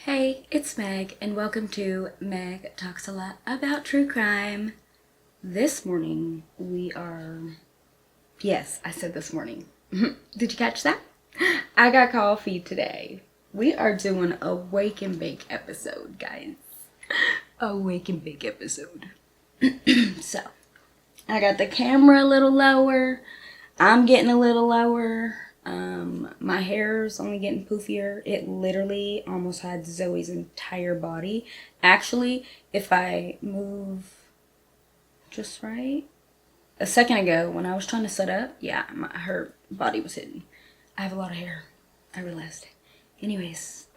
Hey, it's Meg, and welcome to Meg Talks a Lot About True Crime. This morning, yes, I said this morning. Did you catch that? I got coffee today. We are doing a wake and bake episode, guys. A wake and bake episode. So, I got the camera a little lower. I'm getting a little lower. My hair's only getting poofier. It literally almost had Zoe's entire body. Actually, if I move just right, a second ago when I was trying to set up, yeah, her body was hidden. I have a lot of hair, I realized. Anyways,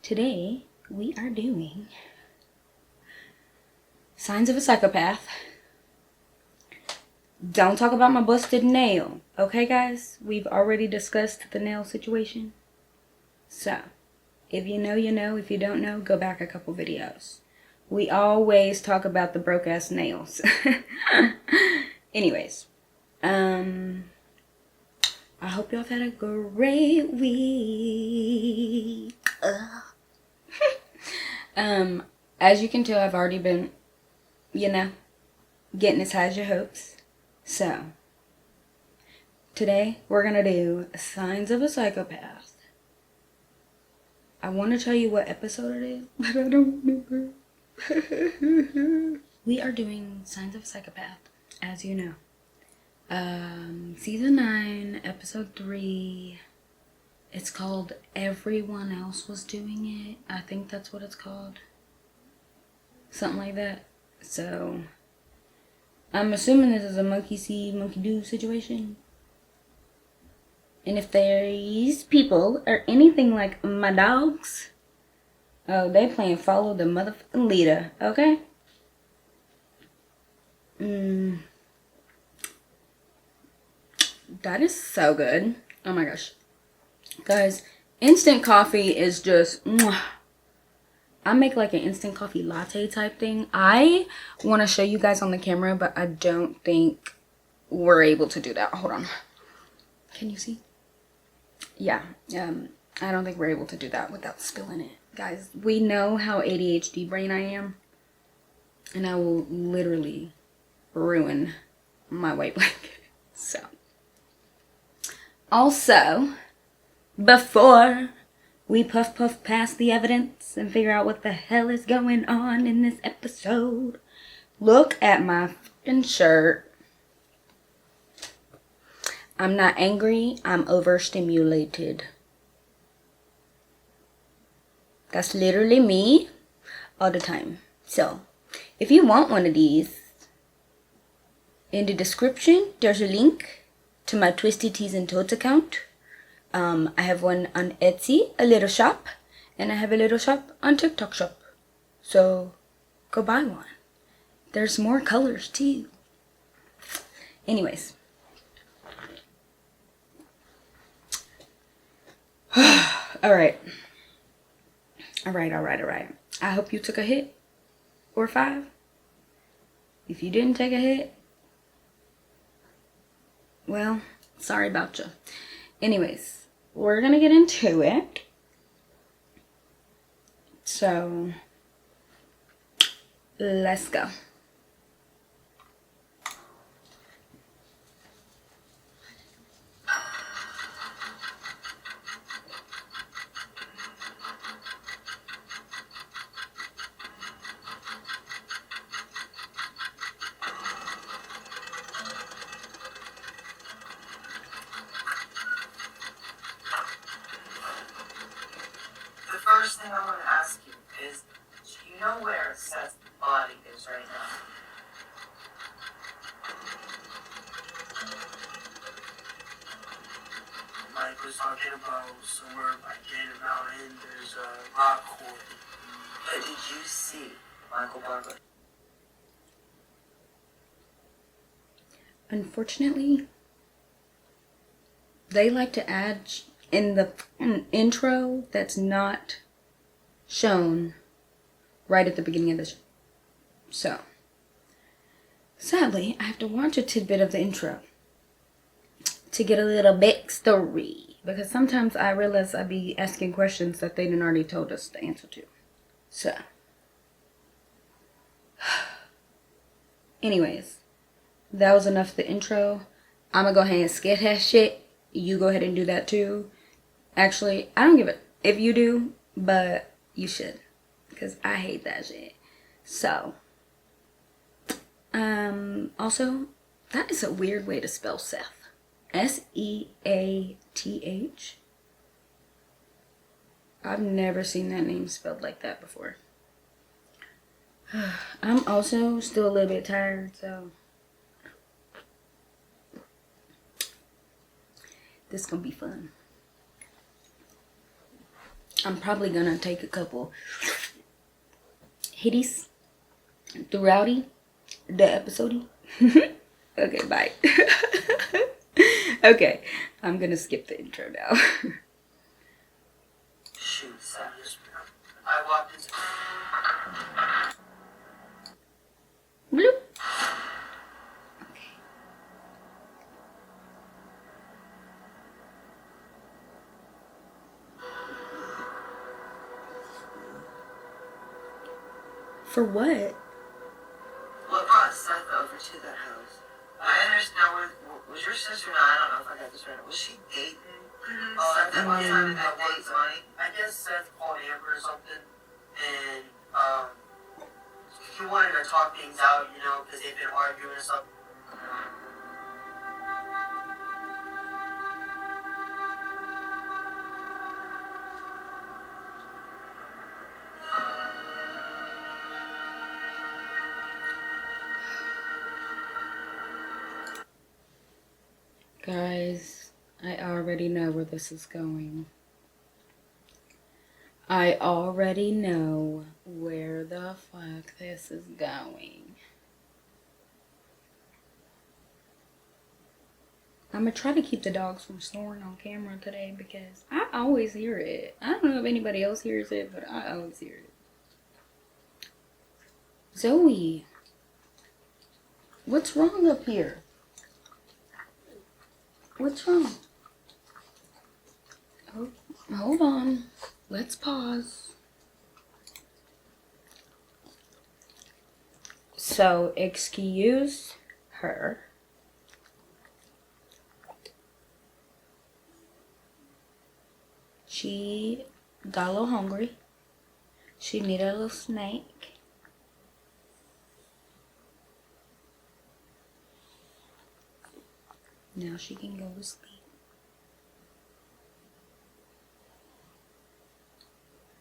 today we are doing Signs of a Psychopath. Don't talk about my busted nail. Okay, guys? We've already discussed the nail situation. So, if you know, you know. If you don't know, go back a couple videos. We always talk about the broke-ass nails. Anyways. I hope y'all have had a great week. As you can tell, I've already been, getting as high as your hopes. So, today we're going to do Signs of a Psychopath. I want to tell you what episode it is, but I don't remember. We are doing Signs of a Psychopath, as you know. Season 9, episode 3. It's called Everyone Else Was Doing It. I think that's what it's called. Something like that. So, I'm assuming this is a monkey see, monkey do situation. And if these people are anything like my dogs, oh, they playing follow the motherfucking leader, okay? That is so good. Oh my gosh. Guys, instant coffee is just... I make like an instant coffee latte type thing. I want to show you guys on the camera, but I don't think we're able to do that. Hold on. Can you see? Yeah. I don't think we're able to do that without spilling it. Guys, we know how ADHD brain I am. And I will literally ruin my white blanket. So. Also, before we puff past the evidence and figure out what the hell is going on in this episode, look at my fucking shirt. I'm not angry, I'm overstimulated. That's literally me all the time. So, if you want one of these, in the description, there's a link to my Twisted Tees and Toads account. I have one on Etsy, a little shop, and I have a little shop on TikTok shop. So, go buy one. There's more colors too. Anyways. Alright. Alright. I hope you took a hit. Or 5. If you didn't take a hit, well, sorry about you. Anyways, we're gonna get into it. So, let's go. The first thing I want to ask you is, do you know where it says the body is right now? Mike was talking about somewhere by Gator Mountain, there's a rock quarry. But did you see Michael Barker? Unfortunately, they like to add in the intro that's not shown right at the beginning of the show. So, sadly, I have to watch a tidbit of the intro to get a little backstory Because sometimes I realize I be asking questions that they didn't already told us the answer to. So. Anyways. That was enough of the intro. I'm gonna go ahead and skip that shit. You go ahead and do that too. Actually, I don't give it if you do, but you should. Because I hate that shit. So. Also, that is a weird way to spell Seth. Seath. I've never seen that name spelled like that before. I'm also still a little bit tired, so this is gonna be fun. I'm probably gonna take a couple hitties throughout the episode. Okay, bye. Okay, I'm gonna skip the intro now. Shoot, I walked into. Bloop. Okay. For what? What brought Seth over to the house? I understand. Was your sister? No, I don't know if I got this right. Was she dating? Seth at one time that date money? I guess Seth called Amber or something, and he wanted to talk things out, you know, because they've been arguing or something. Guys, I already know where this is going. I already know where the fuck this is going. I'm gonna try to keep the dogs from snoring on camera today because I always hear it. I don't know if anybody else hears it, but I always hear it. Zoe, what's wrong up here? What's wrong? Oh, hold on. Let's pause. So, excuse her. She got a little hungry. She needed a little snack. Now she can go to sleep.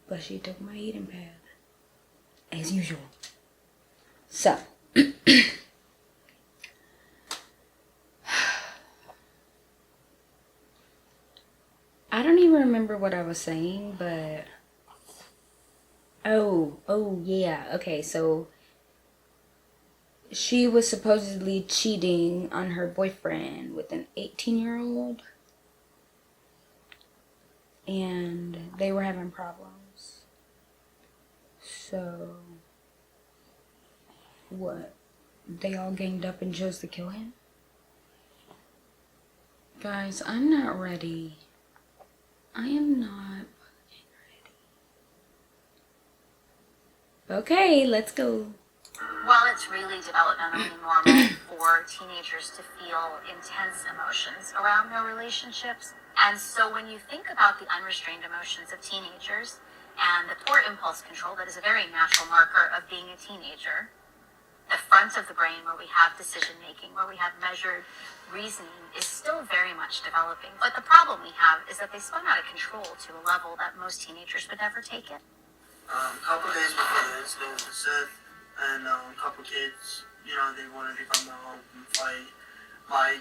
But she took my eating pad. As usual. So. I don't even remember what I was saying, but... Oh, yeah. Okay, so... She was supposedly cheating on her boyfriend with an 18-year-old. And they were having problems. So... What? They all ganged up and chose to kill him? Guys, I'm not ready. I am not fucking ready. Okay, let's go. While it's really developmentally normal for teenagers to feel intense emotions around their relationships, and so when you think about the unrestrained emotions of teenagers and the poor impulse control that is a very natural marker of being a teenager, the front of the brain where we have decision making, where we have measured reasoning, is still very much developing. But the problem we have is that they spun out of control to a level that most teenagers would never take it. A couple days before the incident with Seth and a couple kids, you know, they wanted to come out and fight. Mike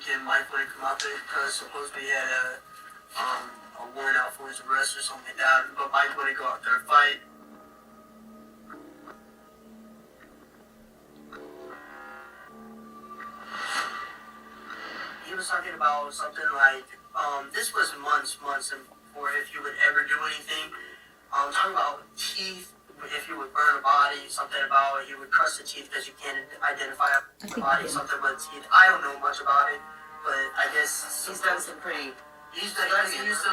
wouldn't come out there because supposedly he had a warrant out for his arrest or something like that. But Mike wouldn't go out there and fight. He was talking about something like, this was months before if you would ever do anything. Talking about teeth, if you would burn a body, something about he would crush the teeth because you can't identify a body, something with teeth. I don't know much about it, but I guess he's done some pretty He used to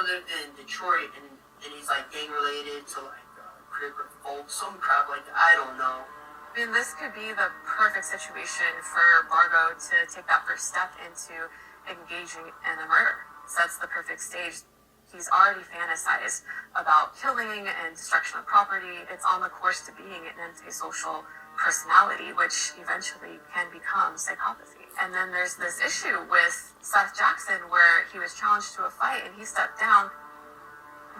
live in Detroit, and he's like gang related to like Crip or Folk, some crap like that. I don't know. I mean, this could be the perfect situation for Margot to take that first step into engaging in a murder. Sets the perfect stage. He's already fantasized about killing and destruction of property. It's on the course to being an antisocial personality, which eventually can become psychopathy. And then there's this issue with Seth Jackson where he was challenged to a fight and he stepped down.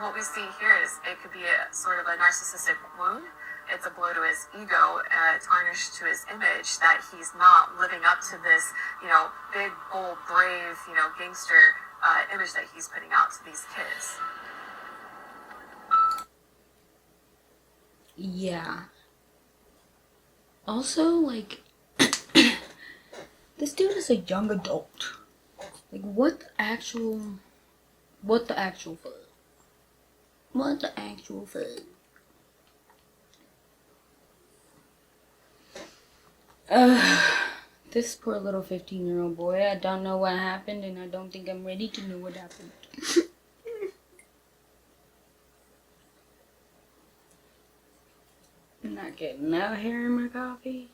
What we see here is it could be a sort of a narcissistic wound. It's a blow to his ego, tarnish to his image that he's not living up to this, big, bold, brave, gangster image that he's putting out to these kids. Yeah. Also, like, this dude is a young adult. Like, what the actual fuck? What the actual fuck? This poor little 15-year-old boy. I don't know what happened, and I don't think I'm ready to know what happened. I'm not getting no hair in my coffee.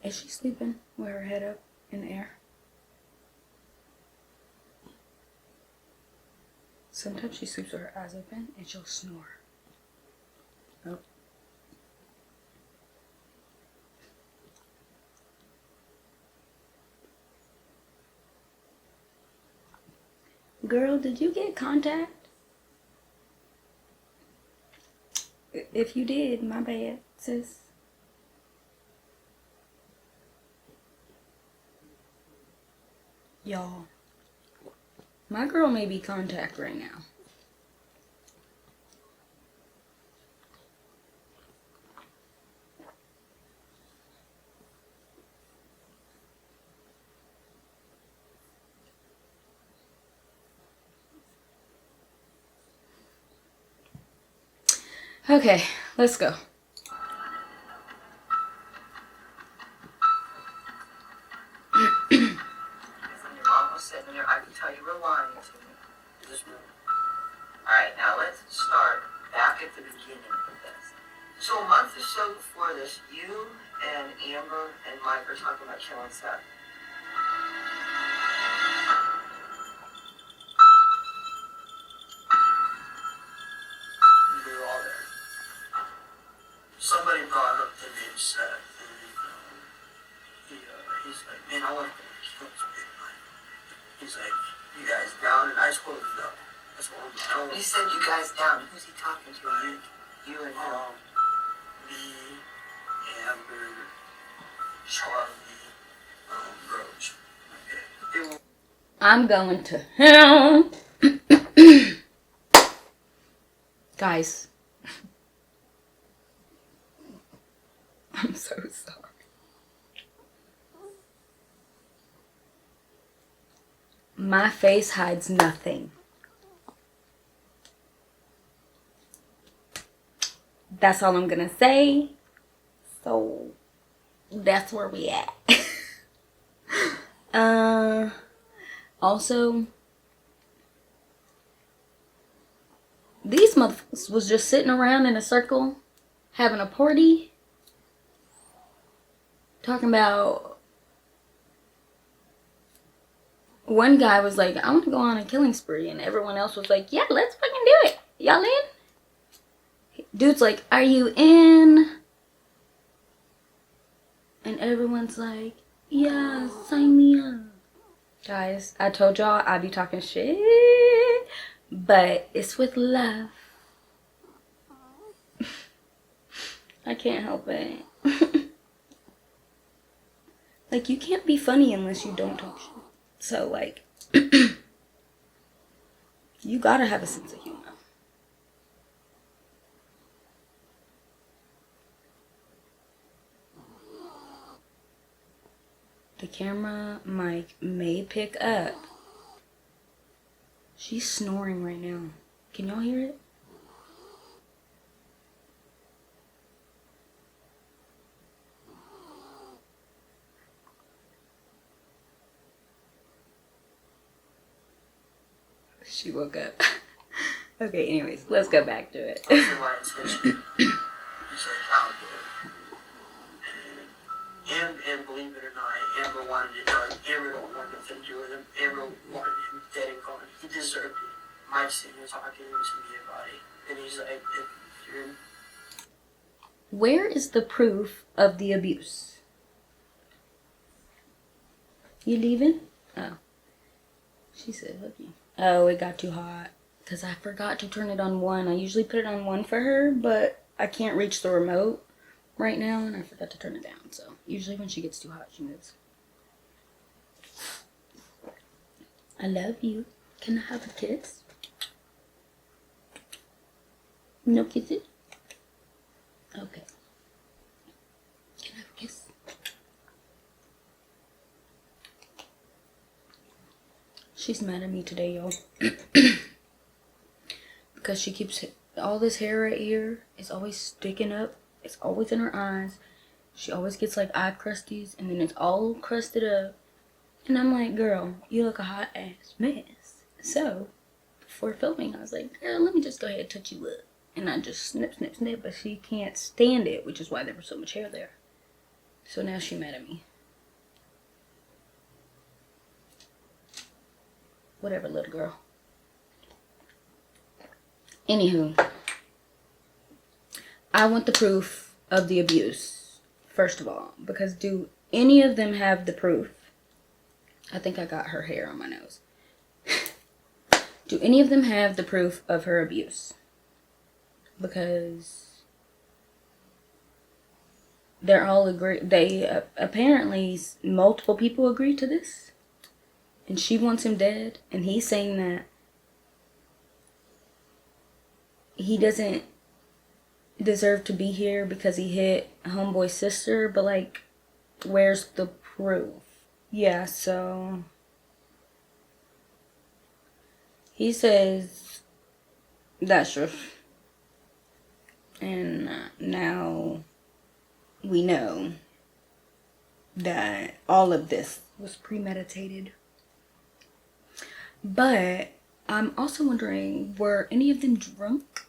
Is she sleeping with her head up in the air? Sometimes she sleeps with her eyes open and she'll snore. Oh. Girl, did you get contact? If you did, my bad, sis. Y'all, my girl may be contact right now. Okay, let's go. I can tell you were lying to me. Just move. Alright, now let's start back at the beginning of this. So a month or so before this, you and Amber and Mike are talking about killing Seth. We were all there. Somebody brought up the name Seth, and he's like, man, I want to kill this big man. He's like, you guys down? And I just told him no. That's what I'm doing. He said you guys down. Who's he talking to? You and him. Me, Amber, Charlie, Roach. Okay. I'm going to hell. Guys. I'm so sorry. My face hides nothing. That's all I'm gonna say. So that's where we at. Also, these motherfuckers was just sitting around in a circle having a party, talking about. One guy was like, I want to go on a killing spree. And everyone else was like, yeah, let's fucking do it. Y'all in? Dude's like, are you in? And everyone's like, yeah, sign me up. Guys, I told y'all I be talking shit. But it's with love. I can't help it. Like, you can't be funny unless you don't talk shit. So, like, you gotta have a sense of humor. The camera mic may pick up. She's snoring right now. Can y'all hear it? She woke up. Okay, anyways, let's go back to it. Also, my intention. He's like, I'll do it. And believe it or not, Amber wanted it done. Amber don't want nothing to do with him. Amber wanted him dead and gone. He deserved it. Mike's sitting here talking to me about it. And he's like, if you're... Where is the proof of the abuse? You leaving? Oh. She said, "Look you." Oh, it got too hot. Because I forgot to turn it on 1. I usually put it on 1 for her, but I can't reach the remote right now, and I forgot to turn it down. So, usually when she gets too hot, she moves. I love you. Can I have a kiss? No kisses? Okay. Can I have a kiss? She's mad at me today, y'all. Because she keeps... All this hair right here is always sticking up. It's always in her eyes. She always gets like eye crusties, and then it's all crusted up. And I'm like, girl, you look a hot ass mess. So, before filming, I was like, girl, let me just go ahead and touch you up. And I just snip, snip, snip, but she can't stand it, which is why there was so much hair there. So now she's mad at me. Whatever, little girl. Anywho, I want the proof of the abuse, first of all, because do any of them have the proof? I think I got her hair on my nose. Do any of them have the proof of her abuse? Because they're all agree. They apparently multiple people agree to this, and she wants him dead, and he's saying that he doesn't deserve to be here because he hit homeboy's sister, but like, where's the proof? Yeah, so he says that's true. And now we know that all of this was premeditated. But I'm also wondering, were any of them drunk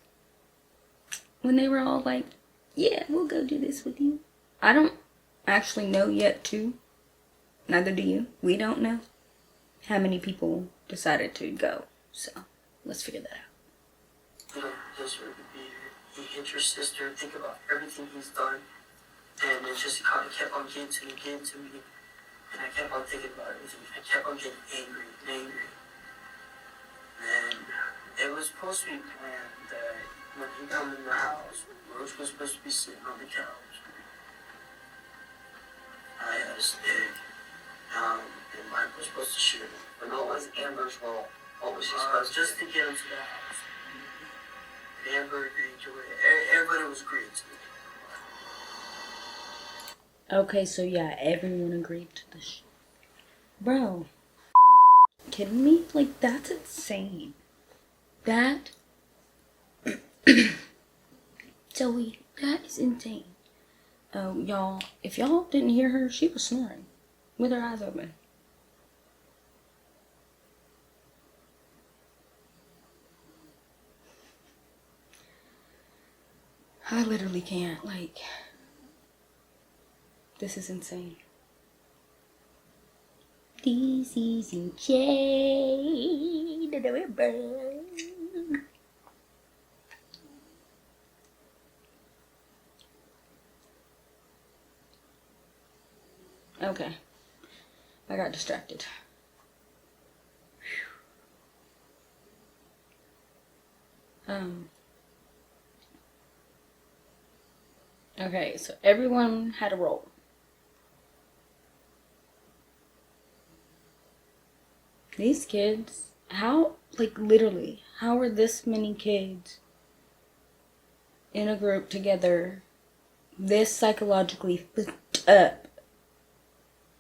when they were all like, yeah, we'll go do this with you? I don't actually know yet, too. Neither do you. We don't know how many people decided to go. So, let's figure that out. You don't deserve to be here. He hit your sister. Think about everything he's done. And it just kind of kept on getting to me. And I kept on thinking about everything. I kept on getting angry and angry. And it was supposed to be planned that when he come in the house, Rose was supposed to be sitting on the couch. I had a stick. And Mike was supposed to shoot him. But no, it was Amber's role. What was she supposed to just to get him to the house? Amber agreed to it. Everybody was agreeing to it. Okay, so yeah, everyone agreed to this. Bro, kidding me? Like, that's insane. That Zoe, that is insane. Oh, y'all, if y'all didn't hear her, she was snoring with her eyes open. I literally can't, like, this is insane. This is insane. Okay. I got distracted. Okay, so everyone had a role. These kids, how, like, literally, how are this many kids in a group together this psychologically fucked up?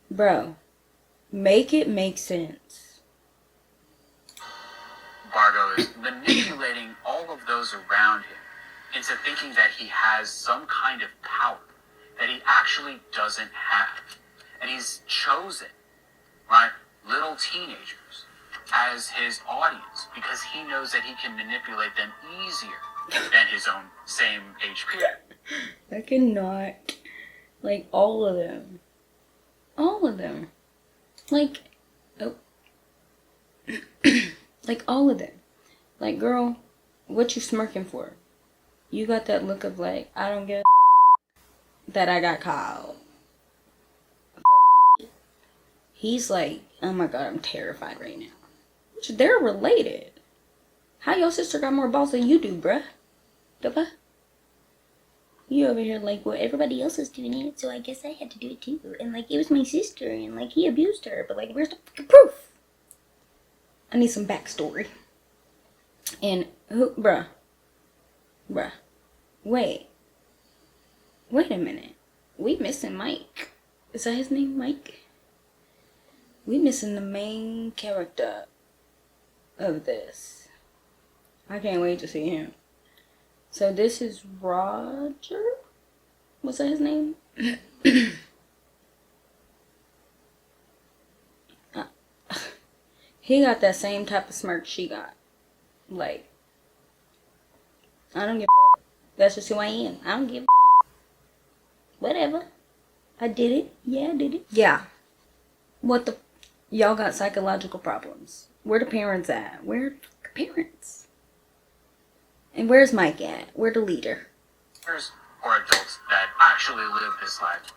Bro, make it make sense. Bargo is manipulating all of those around him into thinking that he has some kind of power that he actually doesn't have. And he's chosen, right, little teenagers as his audience because he knows that he can manipulate them easier than his own same age peer. I cannot. Like, all of them. All of them. Like, oh. Like, all of them. Like, girl, what you smirking for? You got that look of like, I don't get that I got called. He's like, oh my god, I'm terrified right now. Which, they're related. How your sister got more balls than you do, bruh? The fuck? You over here like, well, everybody else is doing it, so I guess I had to do it too. And like, it was my sister, and like, he abused her. But like, where's the fucking proof? I need some backstory. And who, bruh. Wait a minute. We missing Mike. Is that his name, Mike? We missing the main character of this. I can't wait to see him. So this is Roger? What's that his name? He got that same type of smirk she got. Like, I don't give a. That's just who I am. I don't give a. Whatever. I did it. Yeah, I did it. Yeah. What the. Y'all got psychological problems. Where the parents at? Where the parents? And where's Mike at? Where the leader? Or adults that actually live this life.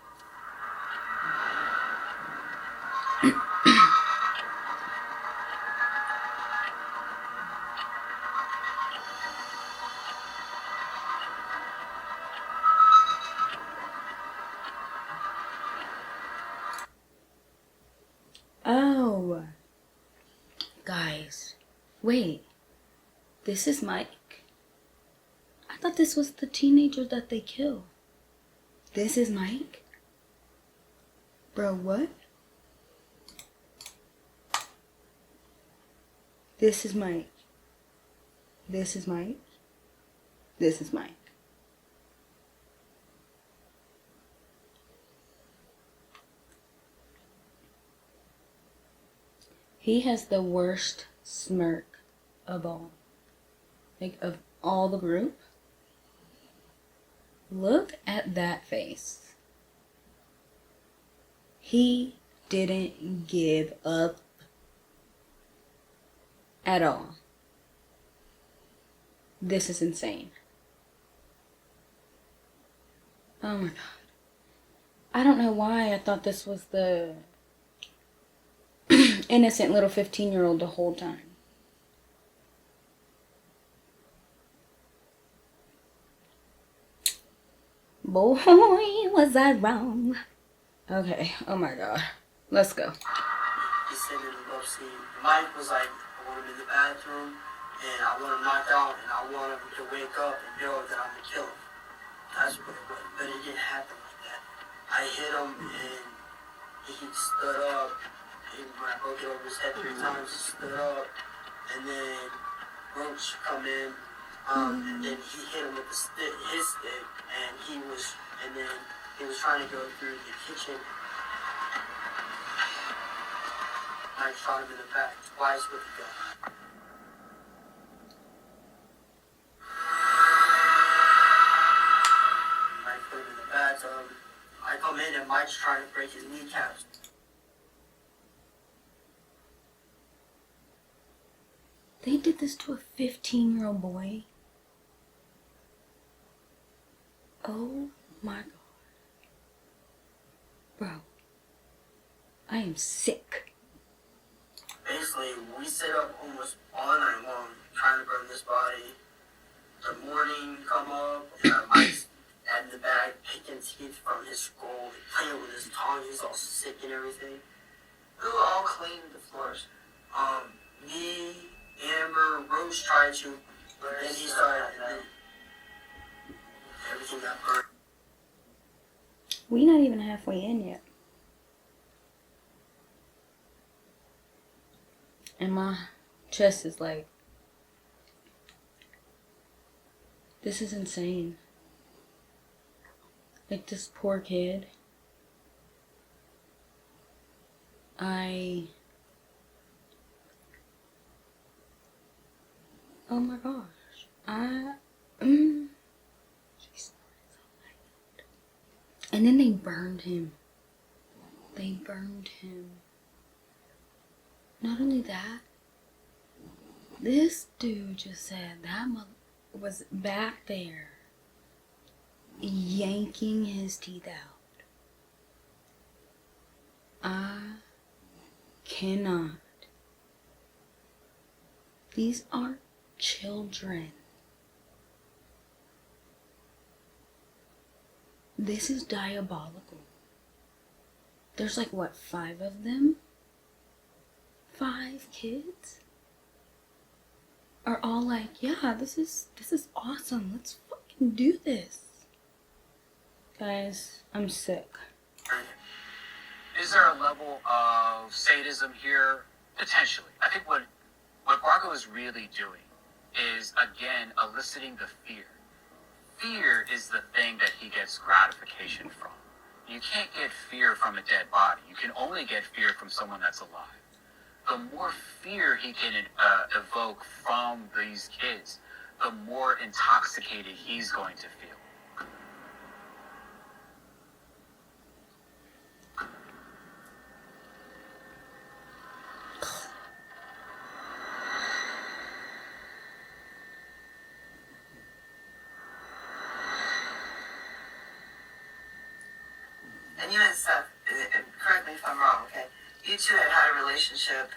Oh. Guys. Wait. This is Mike. I thought this was the teenager that they killed. This is Mike? Bro, what? This is Mike. This is Mike. This is Mike. He has the worst smirk of all. Like, of all the group. Look at that face. He didn't give up at all. This is insane. Oh my god. I don't know why I thought this was the innocent little 15-year-old the whole time. Boy, was I wrong. Okay, oh my god. Let's go. He said in the love scene, Mike was like, I want him in the bathroom, and I want him knocked out, and I want him to wake up and know that I'm gonna kill him. That's what it was, but it didn't happen like that. I hit him, and he stood up, and when I broke it over his head 3 times, he stood up, and then Roach come in, and then he hit him with his stick, and then he was trying to go through the kitchen. I shot him in the back twice with the gun. I put him in the bathtub. I come in and Mike's trying to break his kneecaps. They did this to a 15-year-old boy. Oh my god. Bro. I am sick. Basically, we sit up almost all night long trying to burn this body. The morning come up, and Mike's in the bag picking teeth from his skull, playing with his tongue. He's all sick and everything. Who all cleaned the floors? Me, Amber, Roach tried to, but then he started, and then everything got burned. We not even halfway in yet. And my chest is like, this is insane. Like, this poor kid. I Oh my gosh. And then they burned him. They burned him. Not only that, this dude just said that mother was back there yanking his teeth out. I cannot. These are children. This is diabolical. There's like, what, 5 of them? 5 kids? Are all like, yeah, this is awesome. Let's fucking do this. Guys, I'm sick. Is there a level of sadism here? Potentially. I think what Margot is really doing is, again, eliciting the fear. Fear is the thing that he gets gratification from. You can't get fear from a dead body. You can only get fear from someone that's alive. The more fear he can evoke from these kids, the more intoxicated he's going to feel. And you and Seth, correct me if I'm wrong, okay? You two had a relationship.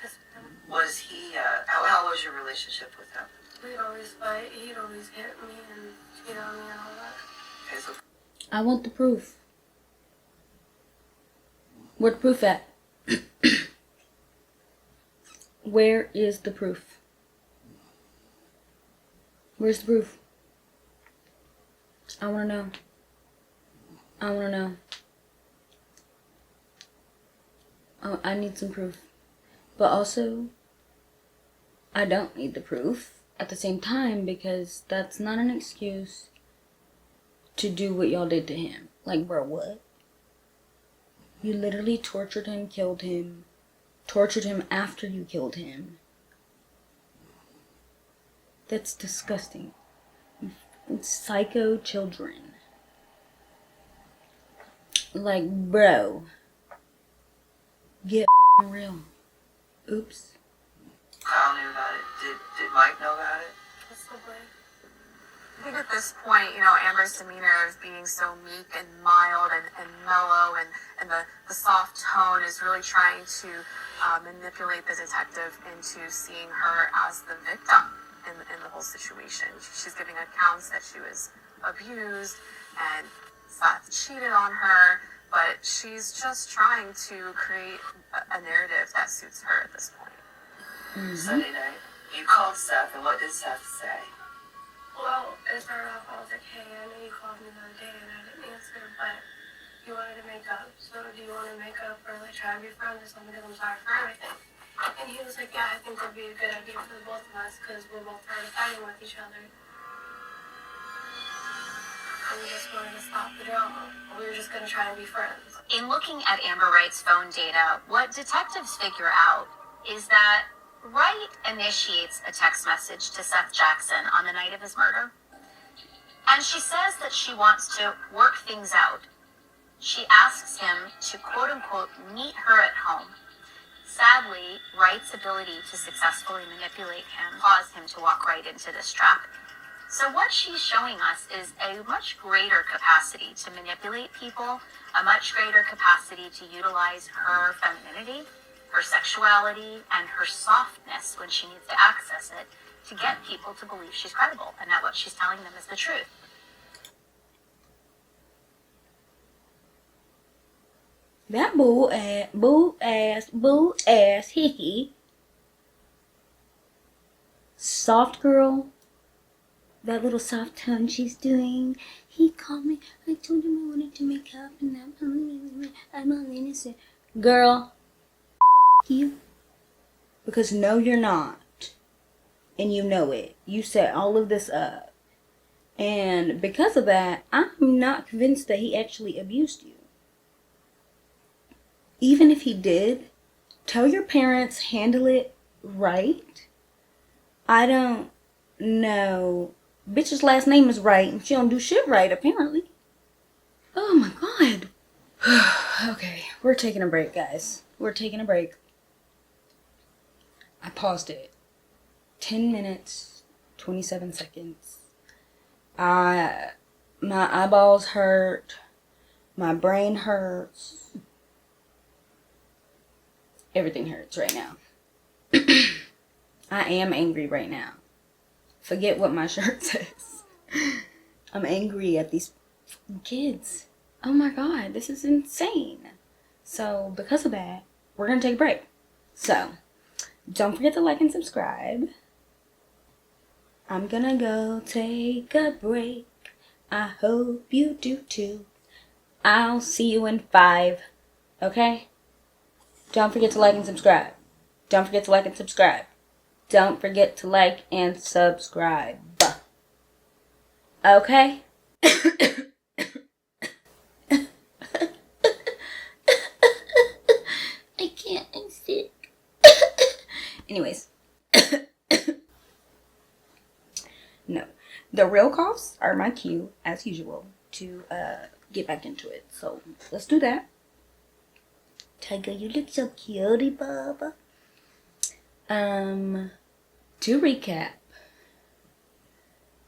Was he, how was your relationship with him? We'd always fight. He'd always hit me and cheat on me and all that. Okay, so I want the proof. Where the proof at? Where is the proof? Where's the proof? I want to know. I want to know. Oh, I need some proof. But also, I don't need the proof at the same time, because that's not an excuse to do what y'all did to him. Like, bro, what? You literally tortured him, killed him, tortured him after you killed him. That's disgusting. It's psycho children. Like, bro, get f***ing real. Oops. Kyle knew about it. Did Mike know about it? Possibly. I think at this point, Amber's demeanor of being so meek and mild and mellow and the soft tone is really trying to manipulate the detective into seeing her as the victim in the whole situation. She's giving accounts that she was abused and Seth cheated on her, but she's just trying to create a narrative that suits her at this point. Mm-hmm. Sunday night, you called Seth, and what did Seth say? Well, it started off, I was like, hey, I know you called me the other day and I didn't answer, but you wanted to make up. So do you want to make up or like try and be friends or something, because I'm sorry for everything? And he was like, yeah, I think that'd be a good idea for the both of us because we're both tired of fighting with each other. And we just wanted to stop the drama. We were just going to try and be friends. In looking at Amber Wright's phone data, what detectives figure out is that Wright initiates a text message to Seth Jackson on the night of his murder. And she says that she wants to work things out. She asks him to quote-unquote meet her at home. Sadly, Wright's ability to successfully manipulate him caused him to walk right into this trap. So what she's showing us is a much greater capacity to manipulate people, a much greater capacity to utilize her femininity, her sexuality, and her softness when she needs to access it to get people to believe she's credible and that what she's telling them is the truth. That bull ass, hickey. Soft girl. That little soft tone she's doing. He called me. I told him I wanted to make up and I'm not innocent. Girl, you. Because no, you're not. And you know it. You set all of this up. And because of that, I'm not convinced that he actually abused you. Even if he did, tell your parents, handle it right. I don't No. Bitch's last name is right, and she don't do shit right, apparently. Oh my god. Okay, we're taking a break, guys. We're taking a break. I paused it. 10 minutes, 27 seconds. My eyeballs hurt. My brain hurts. Everything hurts right now. I am angry right now. Forget what my shirt says. I'm angry at these kids. Oh my god, this is insane. So, because of that, we're going to take a break. So, don't forget to like and subscribe. I'm going to go take a break. I hope you do too. I'll see you in 5. Okay? Don't forget to like and subscribe. Don't forget to like and subscribe. Don't forget to like and subscribe. Okay? I can't, I'm sick. Anyways. No. The real coughs are my cue, as usual, to get back into it. So, let's do that. Tiger, you look so cutie, Bubba. To recap,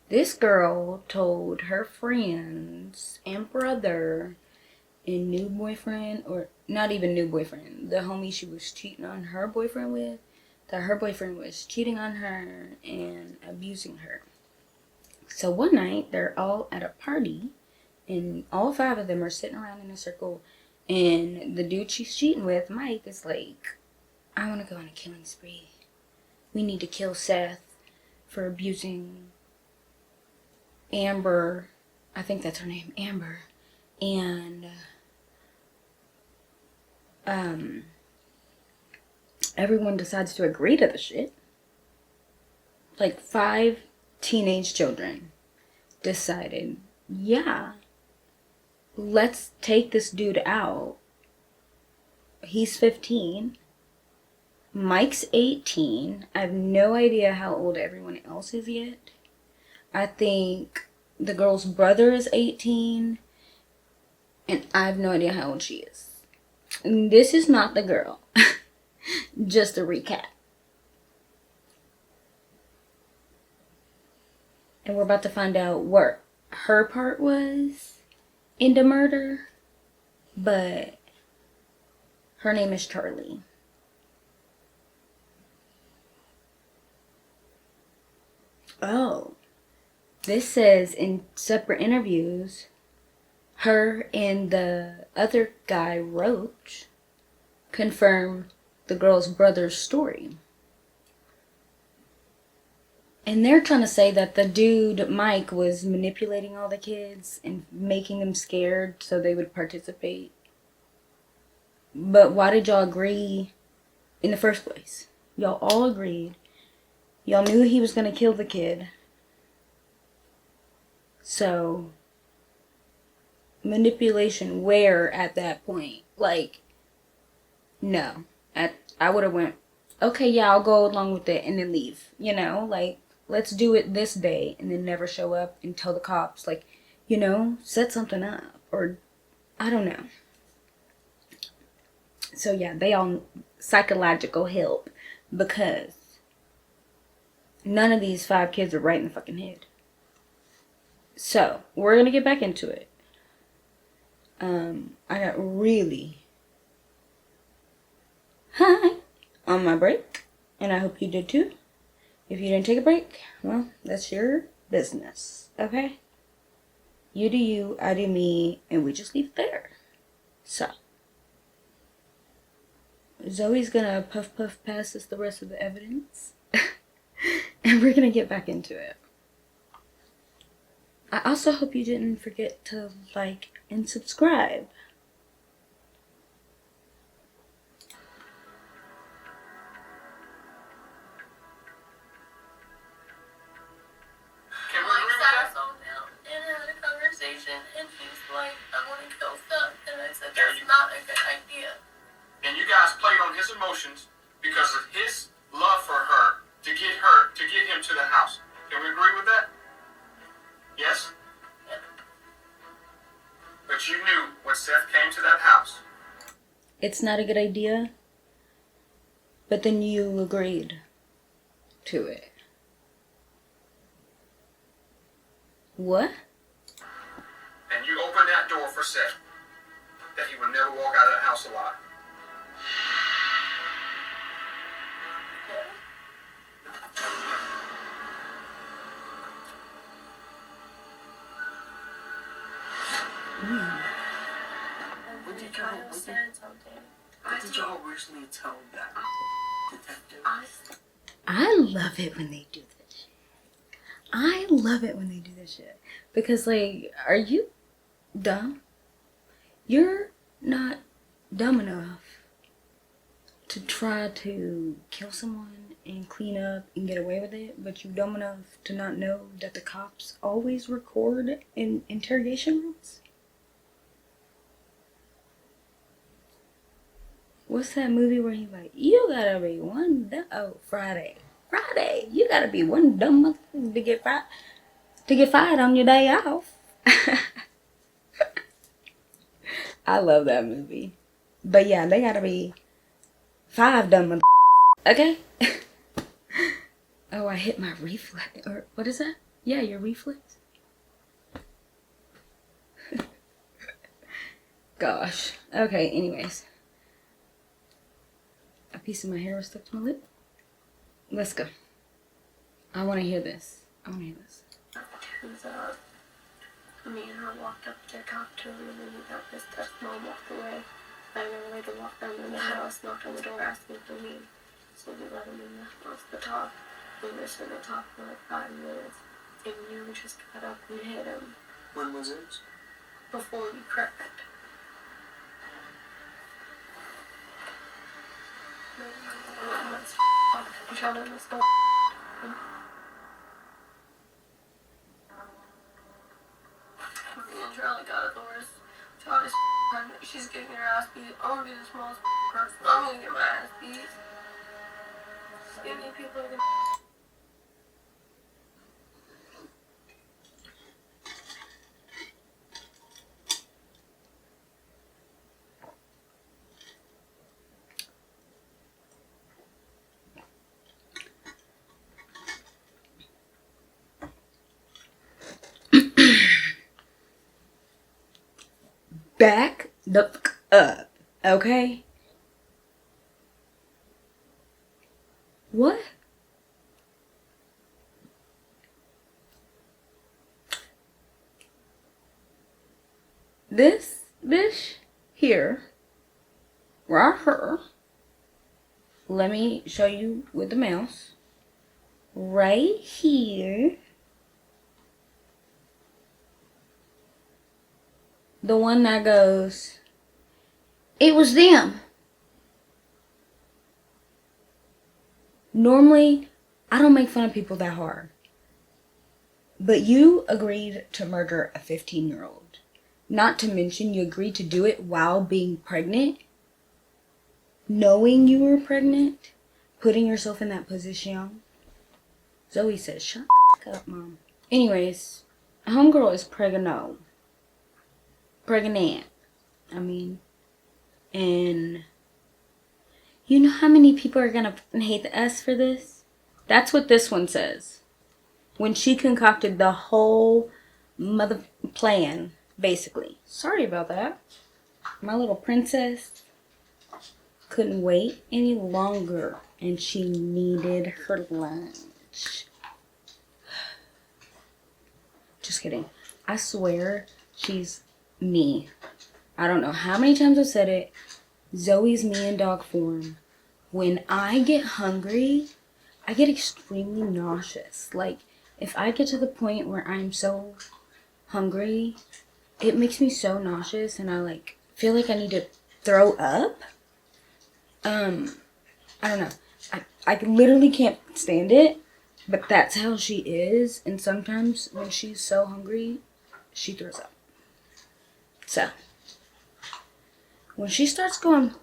this girl told her friends and brother and new boyfriend, or not even new boyfriend, the homie she was cheating on her boyfriend with, that her boyfriend was cheating on her and abusing her. So one night, they're all at a party, and all 5 of them are sitting around in a circle, and the dude she's cheating with, Mike, is like, I want to go on a killing spree. We need to kill Seth for abusing Amber. I think that's her name, Amber. And everyone decides to agree to the shit. Like 5 teenage children decided, yeah, let's take this dude out. He's 15. Mike's 18. I have no idea how old everyone else is yet. I think the girl's brother is 18. And I have no idea how old she is. And this is not the girl. Just a recap. And we're about to find out what her part was in the murder. But her name is Charlie. Oh, this says in separate interviews, her and the other guy, Roach, confirm the girl's brother's story. And they're trying to say that the dude, Mike, was manipulating all the kids and making them scared so they would participate. But why did y'all agree in the first place? Y'all all agreed. Y'all knew he was going to kill the kid. So, manipulation where at that point? Like, no. I would have went, okay, yeah, I'll go along with it and then leave. You know, like, let's do it this day and then never show up and tell the cops. Like, you know, set something up. Or, I don't know. So, yeah, they all psychological help because none of these 5 kids are right in the fucking head. So, we're going to get back into it. I got really high on my break. And I hope you did too. If you didn't take a break, well, that's your business. Okay? You do you, I do me, and we just leave it there. So, Zoe's going to puff pass us the rest of the evidence. And we're going to get back into it. I also hope you didn't forget to like and subscribe. Can we agree with that? And had a conversation, and she's like, I want to kill stuff. And I said, There that's you- not a good idea. And you guys played on his emotions because of his love for her to get him to the house. Can we it's not a good idea, but then you agreed to it. What? And you opened that door for Seth, that he would never walk out of the house alive. When did y'all originally tell that detective? I love it when they do this shit. I love it when they do this shit. Because, like, are you dumb? You're not dumb enough to try to kill someone and clean up and get away with it, but you're dumb enough to not know that the cops always record in interrogation rooms? What's that movie where he's like, you gotta be one Friday, you gotta be one dumb motherfucker to get fired on your day off. I love that movie. But yeah, they gotta be 5 dumb motherfuckers. Okay? Oh, I hit my reflex. Or what is that? Yeah, your reflex. Gosh. Okay, anyways. A piece of my hair was stuck to my lip. Let's go. I want to hear this. Me and her walked up to talk to him, and then he got pissed that mom walked away. I never let him walk down to the house, knocked on the door asking for me. So we let him in the house to talk. We were sitting there talking for like 5 minutes, and you just got up and hit him. When was it? Before you cracked. I'm trying to understand. Charlie got it the worst. Charlie's pregnant. She's getting her ass beat. I'm gonna be the smallest person. I'm gonna get my ass beat. Skinny people are gonna. Back the fuck up, okay? What? This bitch here, right here. Let me show you with the mouse. Right here. The one that goes, it was them. Normally, I don't make fun of people that hard. But you agreed to murder a 15-year-old. Not to mention you agreed to do it while being pregnant. Knowing you were pregnant. Putting yourself in that position. Zoe says, shut the fuck up, Mom. Anyways, homegirl is pregnant. And you know how many people are gonna hate us for this? That's what this one says. When she concocted the whole mother plan, basically. Sorry about that. My little princess couldn't wait any longer, and she needed her lunch. Just kidding. I swear she's me. I don't know how many times I've said it. Zoe's me in dog form. When I get hungry, I get extremely nauseous. Like, if I get to the point where I'm so hungry, it makes me so nauseous and I like feel like I need to throw up. I don't know. I literally can't stand it, but that's how she is. And sometimes when she's so hungry, she throws up. So, when she starts going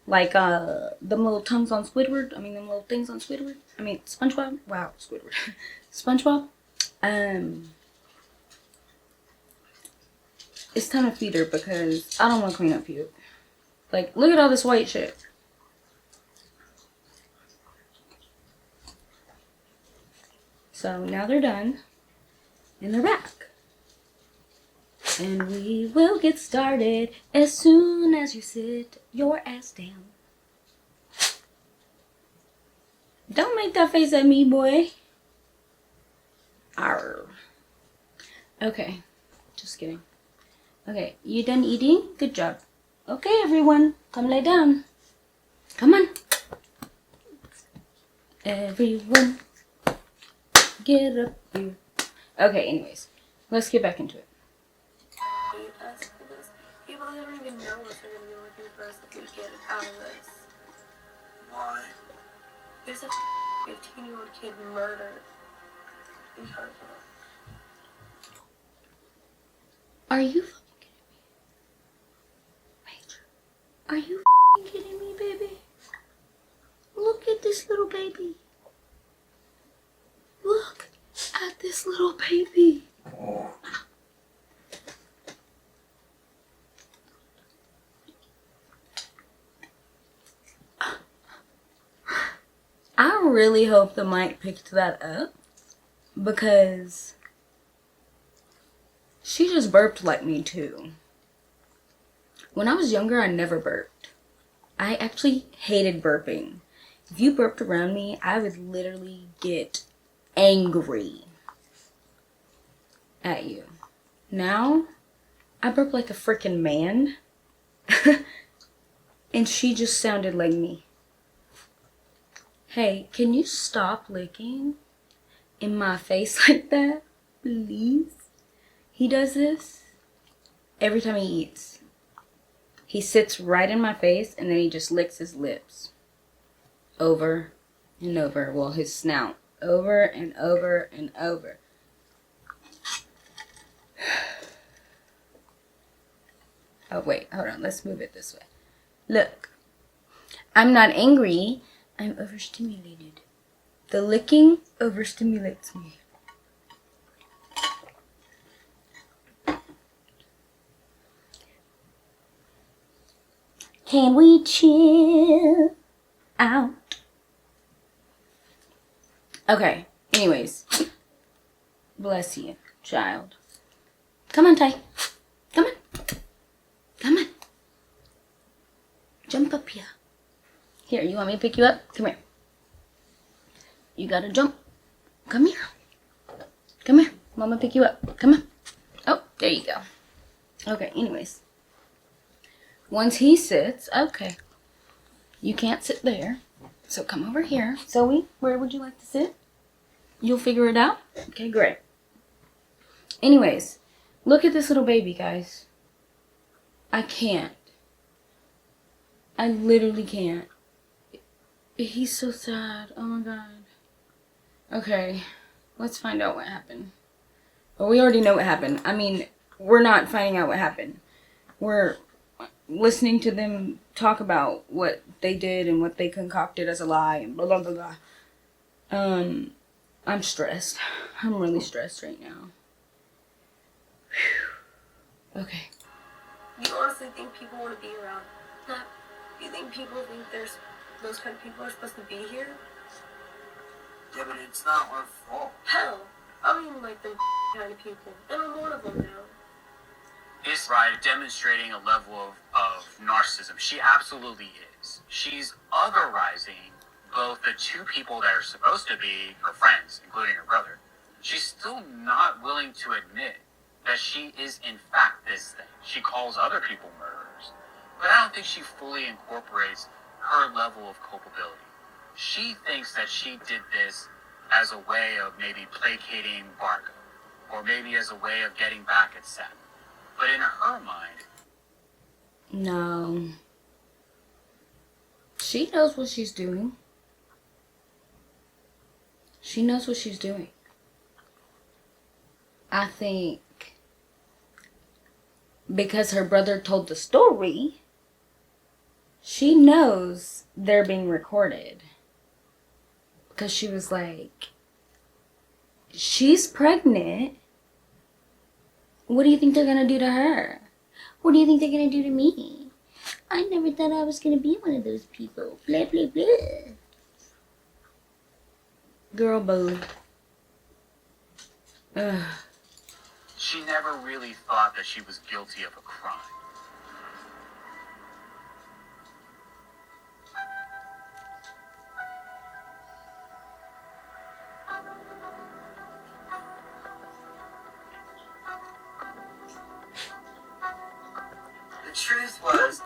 like them little tongues on Squidward, them little things on Squidward, SpongeBob, wow, Squidward, SpongeBob, it's time to feed her because I don't want to clean up puke. Like, look at all this white shit. So now they're done. And they're back. And we will get started as soon as you sit your ass down. Don't make that face at me, boy. Arr. Okay. Just kidding. Okay, you done eating? Good job. Okay, everyone. Come lay down. Come on. Everyone. Get up here. Okay, anyways. Let's get back into it. People don't even know what they're gonna be looking for us if we get out of this. Why? There's a 15-year-old kid murdered in Harvard. Are you fucking kidding me? Wait. Are you fucking kidding me, baby? Look at this little baby. Look at this little baby. I really hope the mic picked that up because she just burped like me too. When I was younger, I never burped. I actually hated burping. If you burped around me, I would literally get angry at you. Now, I burp like a freaking man. And she just sounded like me. Hey, can you stop licking in my face like that, please? He does this every time he eats. He sits right in my face and then he just licks his lips. Over and over. Well, his snout. Over and over and over. Oh, wait. Hold on. Let's move it this way. Look. I'm not angry. I'm overstimulated. The licking overstimulates me. Can we chill out? Okay, anyways. Bless you, child. Come on, Ty. Come on. Come on. Jump up here. Here, you want me to pick you up? Come here. You gotta jump. Come here. Come here. Mama pick you up. Come on. Oh, there you go. Okay, anyways. Once he sits, okay. You can't sit there. So come over here. Zoe, where would you like to sit? You'll figure it out? Okay, great. Anyways, look at this little baby, guys. I can't. I literally can't. He's so sad. Oh my god. Okay, let's find out what happened. Well, we already know what happened. I mean, we're not finding out what happened. We're listening to them talk about what they did and what they concocted as a lie and blah, blah, blah, blah. I'm stressed. I'm really stressed right now. Whew. Okay. You honestly think people want to be around that? You think people think those kind of people are supposed to be here? Yeah, but it's not our fault. Hell, I don't even like them kind of people. And I'm one of them now. Is right demonstrating a level of narcissism. She absolutely is. She's otherizing both the two people that are supposed to be her friends, including her brother. She's still not willing to admit that she is in fact this thing. She calls other people murderers, but I don't think she fully incorporates her level of culpability. She thinks that she did this as a way of maybe placating Barco, or maybe as a way of getting back at Seth. But in her mind... No. She knows what she's doing. She knows what she's doing. I think because her brother told the story, she knows they're being recorded. Because she was like, she's pregnant. What do you think they're going to do to her? What do you think they're gonna do to me? I never thought I was gonna be one of those people. Blah, blah, blah. Girl, boo. Ugh. She never really thought that she was guilty of a crime. The truth was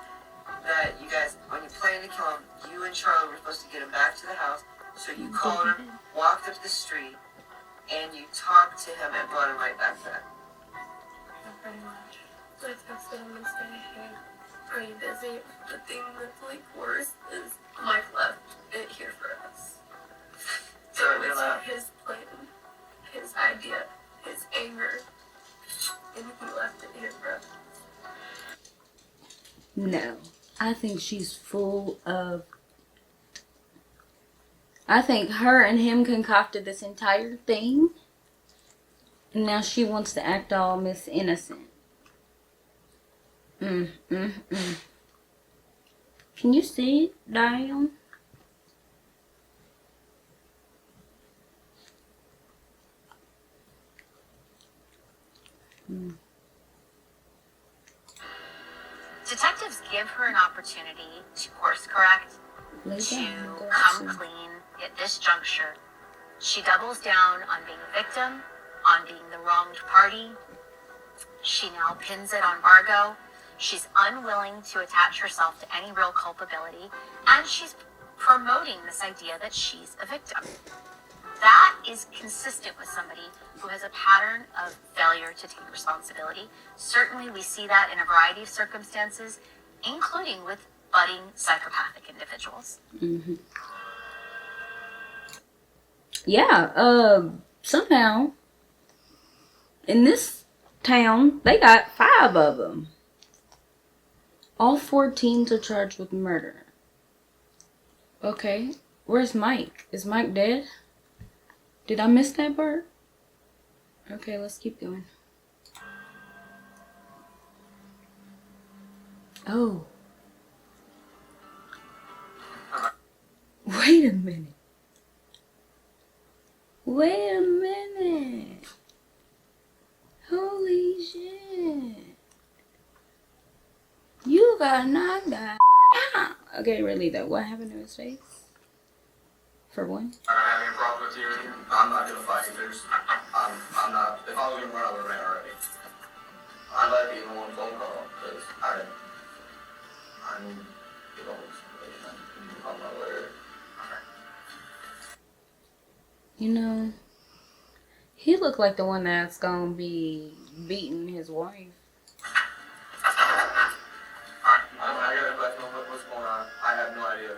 that you guys, when you planned to kill him, you and Charlie were supposed to get him back to the house. So you called him, walked up the street, and you talked to him and brought him right back there. Pretty much. I texted him and said, hey, pretty busy. The thing that's like worse is Mike left it here for us. So It we was left. his plan, his idea, his anger, and he left it here for us. No. I think she's full of... I think her and him concocted this entire thing. And now she wants to act all Miss Innocent. Can you see it, Diane? Detectives give her an opportunity to course correct, Lay to down. Go come outside. clean. At this juncture, she doubles down on being a victim, on being the wronged party. She now pins it on Margot. She's unwilling to attach herself to any real culpability, and she's promoting this idea that she's a victim. That is consistent with somebody who has a pattern of failure to take responsibility. Certainly, we see that in a variety of circumstances, including with budding psychopathic individuals. Yeah, somehow, in this town, they got 5 of them. All 14 are charged with murder. Okay, where's Mike? Is Mike dead? Did I miss that part? Okay, let's keep going. Oh. Wait a minute. Wait a minute. Holy shit. You got knocked out. Okay, really though, what happened to his face? For one? I don't have any problem with you. I'm not gonna fight you. I'm not. If I was gonna run, I would've ran already. I left even one phone call because I need to get all this information on my way. You know, he looked like the one that's gonna be beating his wife. I got a question on what's going on. I have no idea.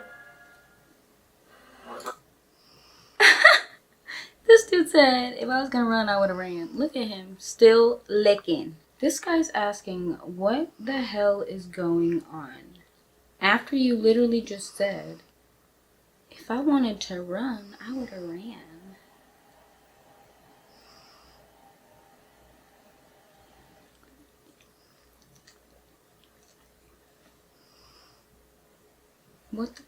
This dude said, if I was gonna run, I would have ran. Look at him, still licking. This guy's asking, what the hell is going on? After you literally just said, if I wanted to run, I would have ran. What the?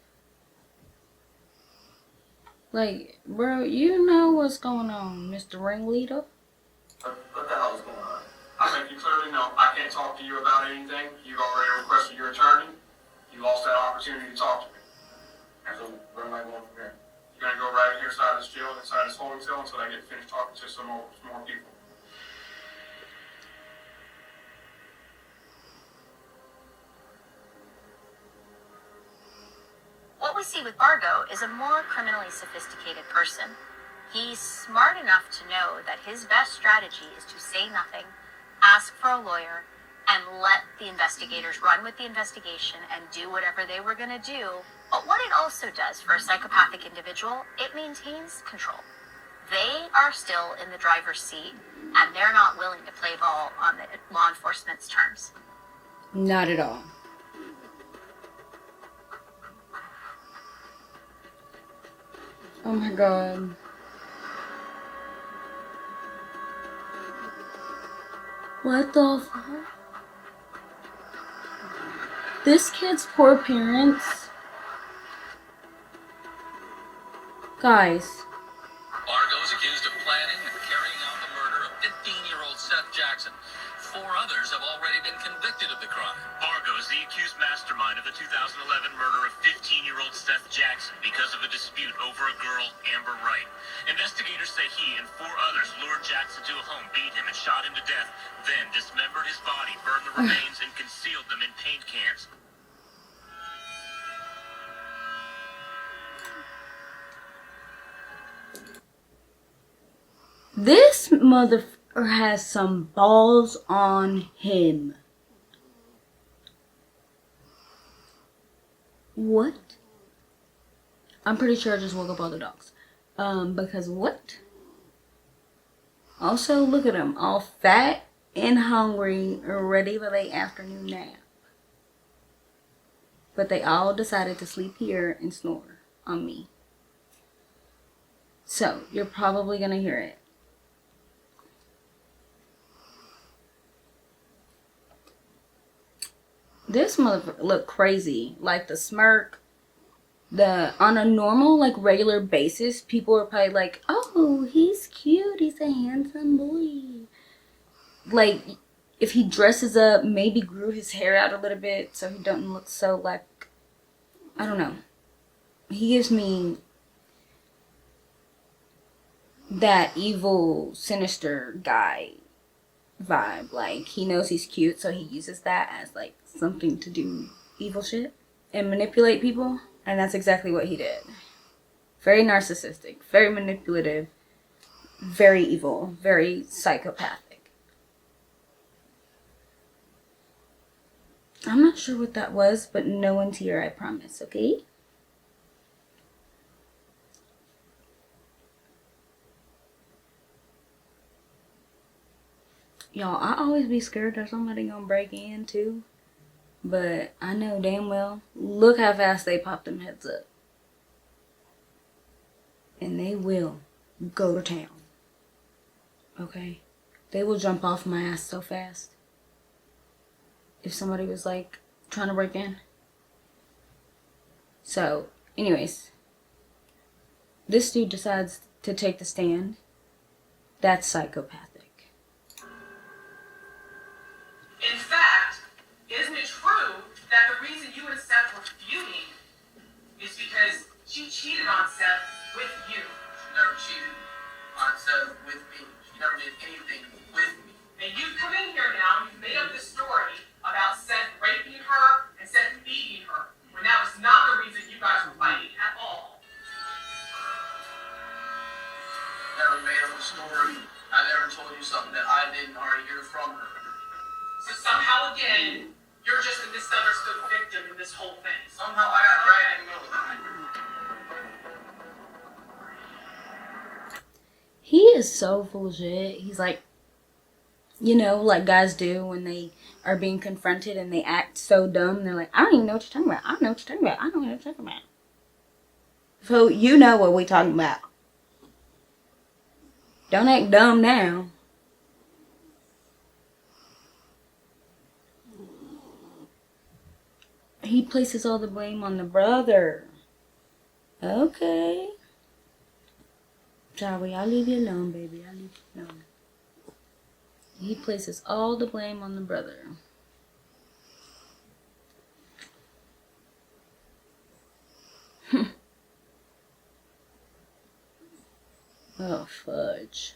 Like, bro, you know what's going on, Mr. Ringleader? What the hell is going on? I think you clearly know I can't talk to you about anything. You've already requested your attorney. You lost that opportunity to talk to me. So where am I going from here? You're gonna go right here inside this jail, inside this holding cell until I get finished talking to some more people. What we see with Bargo is a more criminally sophisticated person. He's smart enough to know that his best strategy is to say nothing, ask for a lawyer, and let the investigators run with the investigation and do whatever they were going to do. But what it also does for a psychopathic individual, it maintains control. They are still in the driver's seat, and they're not willing to play ball on the law enforcement's terms. Not at all. Oh my god. What the fuck? This kid's poor parents. Guys. Bargo is accused of planning and carrying out the murder of 15-year-old Seth Jackson. 4 others have already been convicted of the crime. Bargo is the accused mastermind of the 2011 murder of 15-year-old Seth Jackson because of a dispute over a girl, Amber Wright. Investigators say he and 4 others lured Jackson to a home, beat him, and shot him to death, then dismembered his body, burned the remains, and concealed them in paint cans. This motherfucker has some balls on him. What? I'm pretty sure I just woke up all the dogs. Because what? Also, look at him, all fat and hungry, ready for their afternoon nap. But they all decided to sleep here and snore on me. So, you're probably gonna hear it. This motherfucker look crazy. Like the smirk. On a normal, like regular basis, people are probably like, oh, he's cute. He's a handsome boy. Like, if he dresses up, maybe grew his hair out a little bit so he doesn't look so like, I don't know. He gives me that evil, sinister guy vibe. Like, he knows he's cute, so he uses that as like something to do evil shit and manipulate people, and that's exactly what he did. Very narcissistic, very manipulative, very evil, very psychopathic. I'm not sure what that was, but no one's here, I promise, okay? Y'all, I always be scared that somebody gonna break in too. But I know damn well, look how fast they pop them heads up. And they will go to town. Okay? They will jump off my ass so fast. If somebody was like trying to break in. So, anyways. This dude decides to take the stand. That's psychopathic. In fact, isn't it true that the reason you and Seth were feuding is because she cheated on Seth with you? She never cheated on Seth with me. She never did anything with me. And you've come in here now and you've made up this story about Seth raping her and Seth beating her, when that was not the reason you guys were fighting at all. Never made up a story. I never told you something that I didn't already hear from her. So somehow again, you're just a misunderstood victim in this whole thing. Somehow I got dragged in the middle of the night. He is so full of shit. He's like, you know, like guys do when they are being confronted and they act so dumb. They're like, I don't even know what you're talking about. I don't know what you're talking about. I don't know what you're talking about. So you know what we talking about. Don't act dumb now. He places all the blame on the brother. Okay. Sorry, I'll leave you alone, baby. I'll leave you alone. He places all the blame on the brother. Oh, fudge.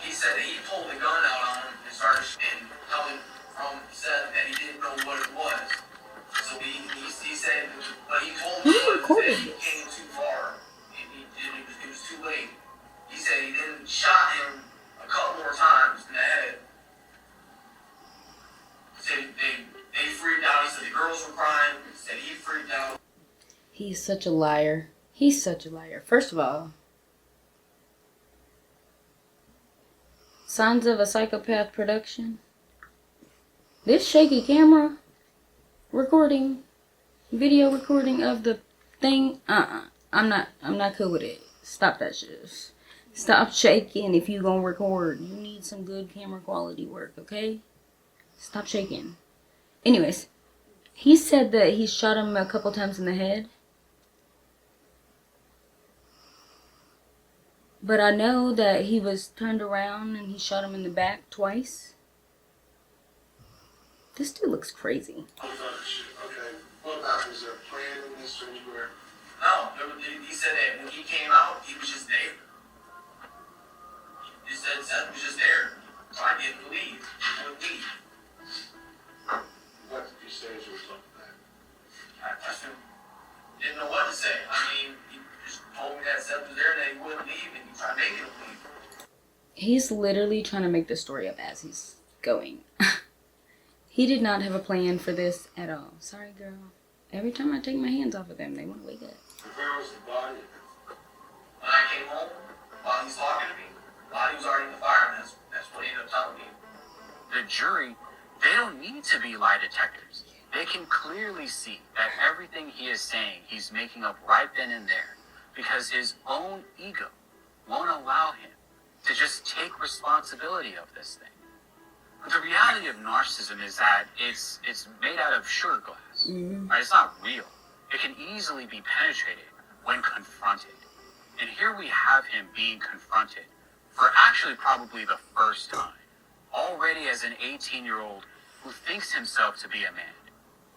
He said that he pulled the gun out on him and started telling from Seth that he didn't know what it was. So he said, but he told me that he came too far. It was too late. He said he then shot him a couple more times in the head. He said they freaked out. He said the girls were crying. He said he freaked out. He's such a liar. He's such a liar. First of all, signs of a psychopath production. This shaky camera recording, video recording of the thing, I'm not cool with it. Stop that shit. Stop shaking if you gonna record. You need some good camera quality work, okay? Stop shaking. Anyways, he said that he shot him a couple times in the head. But I know that he was turned around and he shot him in the back twice. This dude looks crazy. Okay. What about, was there a plan in this anywhere? No, he said that when he came out, he was just there. He said Seth was just there. So I didn't leave. He wouldn't leave. What did he say as a result of that? I just didn't know what to say. I mean, he just told me that Seth was there and that he wouldn't leave, and he tried making him leave. He's literally trying to make the story up as he's going. He did not have a plan for this at all. Sorry, girl. Every time I take my hands off of them, they want to wake up. Where was the body? When I came home, while he's talking to me, the body was already in the fire, and that's what he ended up telling me. The jury, they don't need to be lie detectors. They can clearly see that everything he is saying, he's making up right then and there, because his own ego won't allow him to just take responsibility of this thing. The reality of narcissism is that it's made out of sugar glass. Right? It's not real. It can easily be penetrated when confronted. And here we have him being confronted for actually probably the first time. Already as an 18-year-old who thinks himself to be a man,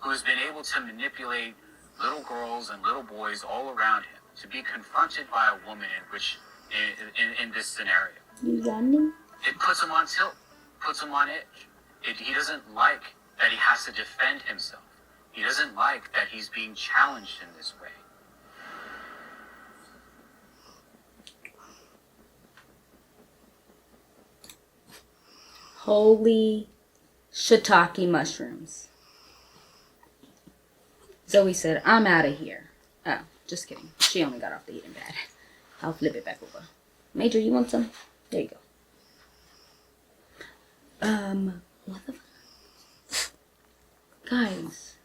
who has been able to manipulate little girls and little boys all around him, to be confronted by a woman in this scenario. You got me? It puts him on tilt, puts him on edge. He doesn't like that he has to defend himself. He doesn't like that he's being challenged in this way. Holy shiitake mushrooms. Zoe said, I'm out of here. Oh, just kidding. She only got off the eating pad. I'll flip it back over. Major, you want some? There you go. What the fuck? Guys.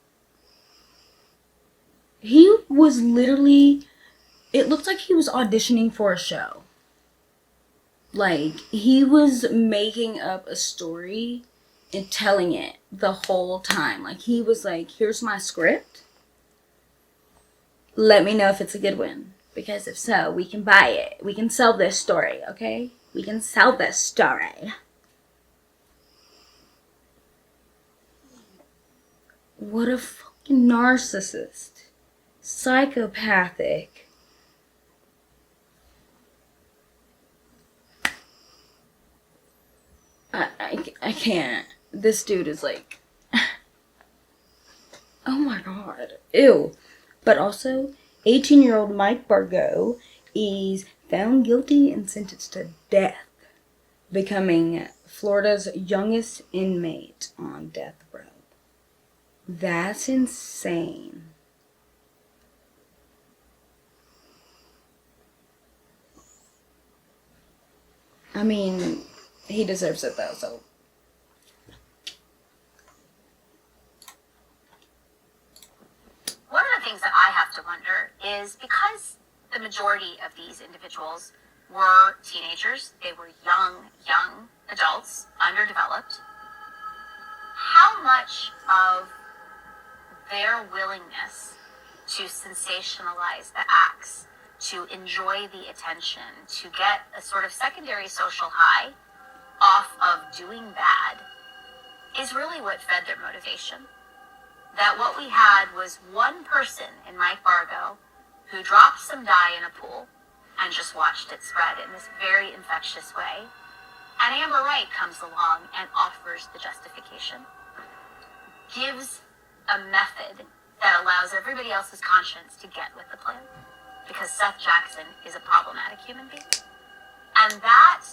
He was literally, it looked like he was auditioning for a show. Like, he was making up a story and telling it the whole time. Like, he was like, here's my script. Let me know if it's a good one. Because if so, we can buy it. We can sell this story, okay? We can sell this story. What a fucking narcissist. Psychopathic. I can't. This dude is like... Oh my god. Ew. But also, 18-year-old Mike Bargo is found guilty and sentenced to death, becoming Florida's youngest inmate on death row. That's insane. I mean, he deserves it though, so... One of the things that I have to wonder is because the majority of these individuals were teenagers, they were young adults, underdeveloped, how much of their willingness to sensationalize the acts, to enjoy the attention, to get a sort of secondary social high off of doing bad is really what fed their motivation. That what we had was one person in Mike Bargo who dropped some dye in a pool and just watched it spread in this very infectious way. And Amber Wright comes along and offers the justification, gives a method that allows everybody else's conscience to get with the plan. Because Seth Jackson is a problematic human being. And that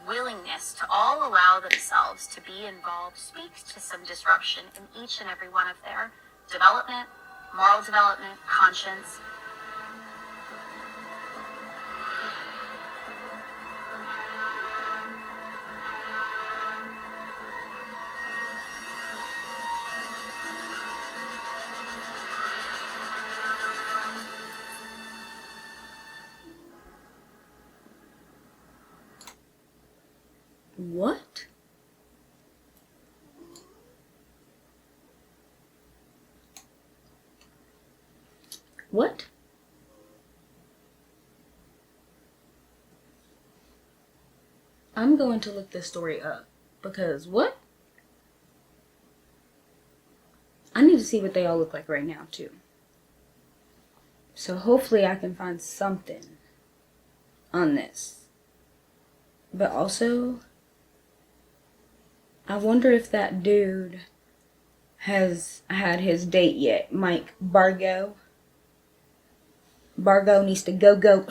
willingness to all allow themselves to be involved speaks to some disruption in each and every one of their development, moral development, conscience. What? What? I'm going to look this story up because what? I need to see what they all look like right now too. So hopefully I can find something on this. But also, I wonder if that dude has had his date yet. Mike Bargo. Bargo needs to go.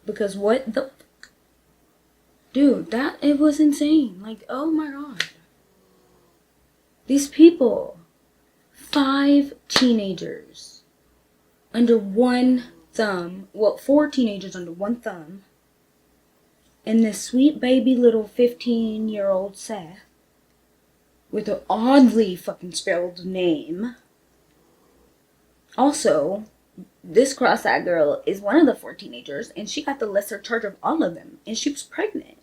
Because what the... Dude, it was insane. Like, oh my god. These people. 5 teenagers. Under one thumb. Well, 4 teenagers under one thumb. And this sweet baby little 15-year-old Seth. With an oddly fucking spelled name. Also, this cross-eyed girl is one of the 4 teenagers, and she got the lesser charge of all of them, and she was pregnant.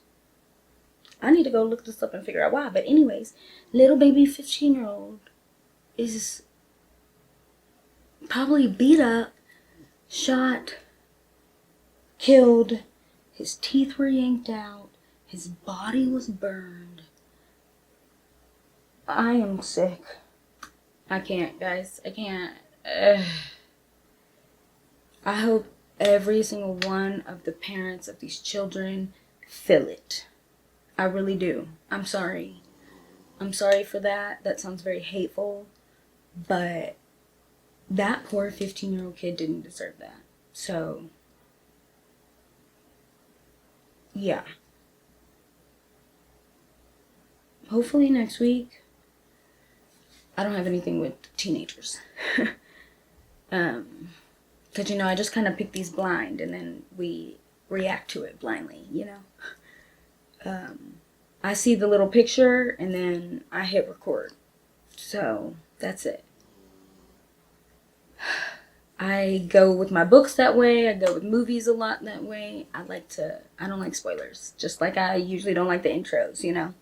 I need to go look this up and figure out why. But anyways, little baby 15-year-old is probably beat up, shot, killed. His teeth were yanked out. His body was burned. I am sick. I can't, guys. I can't. I hope every single one of the parents of these children feel it. I really do. I'm sorry. I'm sorry for that. That sounds very hateful. But that poor 15-year-old kid didn't deserve that. So, yeah. Hopefully next week, I don't have anything with teenagers. Because, you know, I just kind of pick these blind and then we react to it blindly, you know. I see the little picture and then I hit record. So, that's it. I go with my books that way. I go with movies a lot that way. I don't like spoilers. Just like I usually don't like the intros, you know.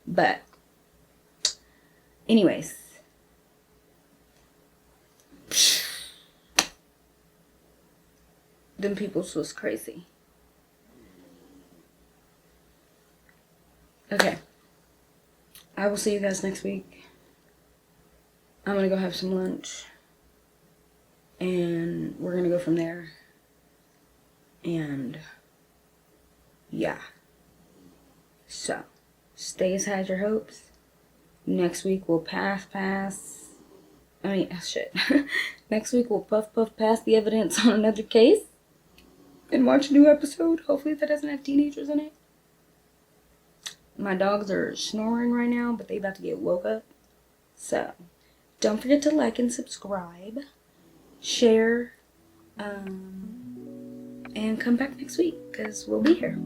But, anyways. Them people was crazy. Okay. I will see you guys next week. I'm gonna go have some lunch. And we're gonna go from there. And yeah. So, stay as high as your hopes. Next week we'll Next week we'll puff past the evidence on another case. And watch a new episode. Hopefully that doesn't have teenagers in it. My dogs are snoring right now, but they about to get woke up. So, don't forget to like and subscribe. Share. And come back next week, because we'll be here.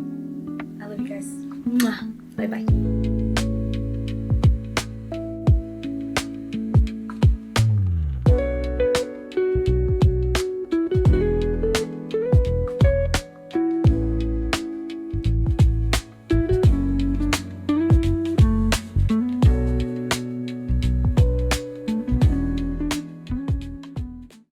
I love you guys. Mwah. Bye-bye.